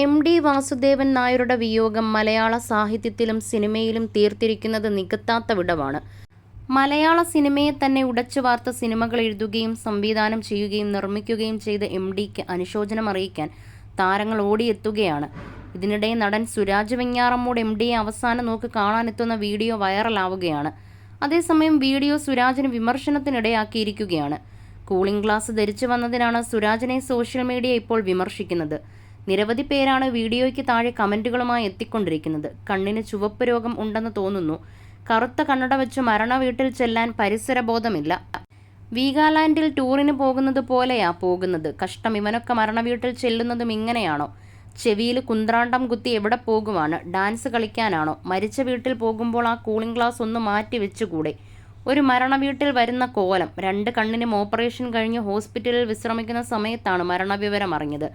എം.ടി. വാസുദേവൻ നായരുടെ വിയോഗം മലയാള സാഹിത്യത്തിലും സിനിമയിലും തീർത്തിരിക്കുന്നത് നികത്താത്ത വിടവാണ്. മലയാള സിനിമയെ തന്നെ ഉടച്ചുവാർത്ത സിനിമകൾ എഴുതുകയും സംവിധാനം ചെയ്യുകയും നിർമ്മിക്കുകയും ചെയ്ത എം.ടിക്ക് അനുശോചനമറിയിക്കാൻ താരങ്ങൾ ഓടിയെത്തുകയാണ്. ഇതിനിടെ നടൻ സുരാജ് വെഞ്ഞാറമ്മൂട് എം.ടിയെ അവസാന നോക്ക് കാണാനെത്തുന്ന വീഡിയോ വൈറലാവുകയാണ്. അതേസമയം വീഡിയോ സുരാജിന് വിമർശനത്തിനിടയാക്കിയിരിക്കുകയാണ്. കൂളിംഗ് ഗ്ലാസ് ധരിച്ചു വന്നതിനാണ് സുരാജിനെ സോഷ്യൽ മീഡിയ ഇപ്പോൾ വിമർശിക്കുന്നത്. നിരവധി പേരാണ് വീഡിയോയ്ക്ക് താഴെ കമന്റുകളുമായി എത്തിക്കൊണ്ടിരിക്കുന്നത്. കണ്ണിന് ചുവപ്പ് രോഗം ഉണ്ടെന്ന് തോന്നുന്നു. കറുത്ത കണ്ണട വെച്ച് മരണ വീട്ടിൽ ചെല്ലാൻ പരിസരബോധമില്ല. വീഗാലാൻഡിൽ ടൂറിന് പോകുന്നത് പോലെയാ പോകുന്നത്. കഷ്ടം, ഇവനൊക്കെ മരണ വീട്ടിൽ ചെല്ലുന്നതും ഇങ്ങനെയാണോ? ചെവിയിൽ കുന്ത്രാണ്ടം കുത്തി എവിടെ പോകുവാണ്? ഡാൻസ് കളിക്കാനാണോ? മരിച്ച വീട്ടിൽ പോകുമ്പോൾ ആ കൂളിംഗ് ഗ്ലാസ് ഒന്ന് മാറ്റി വെച്ചുകൂടെ? ഒരു മരണ വീട്ടിൽ വരുന്ന കോലം. 2 കണ്ണിനും ഓപ്പറേഷൻ കഴിഞ്ഞ് ഹോസ്പിറ്റലിൽ വിശ്രമിക്കുന്ന സമയത്താണ് മരണവിവരം അറിഞ്ഞത്.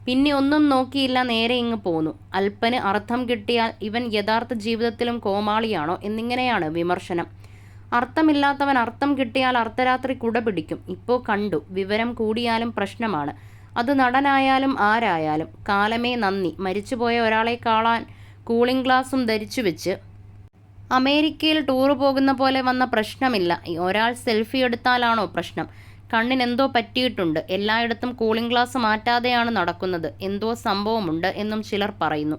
പിന്നെ ഒന്നും നോക്കിയില്ല, നേരെ ഇങ്ങ് പോന്നു. അല്പന് അർത്ഥം കിട്ടിയാൽ ഇവൻ യഥാർത്ഥ ജീവിതത്തിലും കോമാളിയാണോ എന്നിങ്ങനെയാണ് വിമർശനം. അർത്ഥമില്ലാത്തവൻ അർത്ഥം കിട്ടിയാൽ അർദ്ധരാത്രി കുട പിടിക്കും. ഇപ്പോൾ കണ്ടു. വിവരം കൂടിയാലും പ്രശ്നമാണ്. അത് നടനായാലും ആരായാലും. കാലമേ നന്ദി. മരിച്ചുപോയ ഒരാളെ കാണാൻ കൂളിംഗ് ഗ്ലാസും ധരിച്ചു വെച്ച് അമേരിക്കയിൽ ടൂറ് പോകുന്ന പോലെ വന്ന പ്രശ്നമില്ല. ഒരാൾ സെൽഫി എടുത്താലാണോ പ്രശ്നം? കണ്ണിനെന്തോ പറ്റിയിട്ടുണ്ട്. എല്ലായിടത്തും കൂളിംഗ് ഗ്ലാസ് മാറ്റാതെയാണ് നടക്കുന്നത്. എന്തോ സംഭവമുണ്ട് എന്നും ചിലർ പറയുന്നു.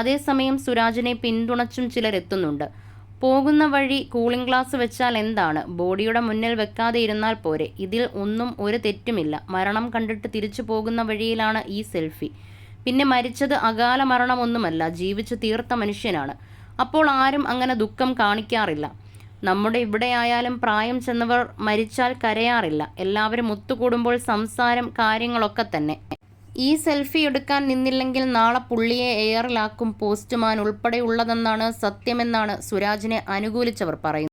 അതേസമയം സുരാജിനെ പിന്തുണച്ചും ചിലർ എത്തുന്നുണ്ട്. പോകുന്ന വഴി കൂളിംഗ് ഗ്ലാസ് വെച്ചാൽ എന്താണ്? ബോഡിയുടെ മുന്നിൽ വെക്കാതെ ഇരുന്നാൽ പോരെ? ഇതിൽ ഒന്നും ഒരു തെറ്റുമില്ല. മരണം കണ്ടിട്ട് തിരിച്ചു പോകുന്ന വഴിയിലാണ് ഈ സെൽഫി. പിന്നെ മരിച്ചത് അകാല മരണമൊന്നുമല്ല, ജീവിച്ചു തീർത്ത മനുഷ്യനാണ്. അപ്പോൾ ആരും അങ്ങനെ ദുഃഖം കാണിക്കാറില്ല. നമ്മുടെ ഇവിടെയായാലും പ്രായം ചെന്നവർ മരിച്ചാൽ കരയാറില്ല. എല്ലാവരും ഒത്തുകൂടുമ്പോൾ സംസാരം, കാര്യങ്ങളൊക്കെ തന്നെ. ഈ സെൽഫി എടുക്കാൻ നിന്നില്ലെങ്കിൽ നാളെ പുള്ളിയെ എയറിലാക്കും പോസ്റ്റ്മാൻ ഉൾപ്പെടെയുള്ളതെന്നാണ് സത്യമെന്നാണ് സുരാജിനെ അനുകൂലിച്ചവർ പറയുന്നത്.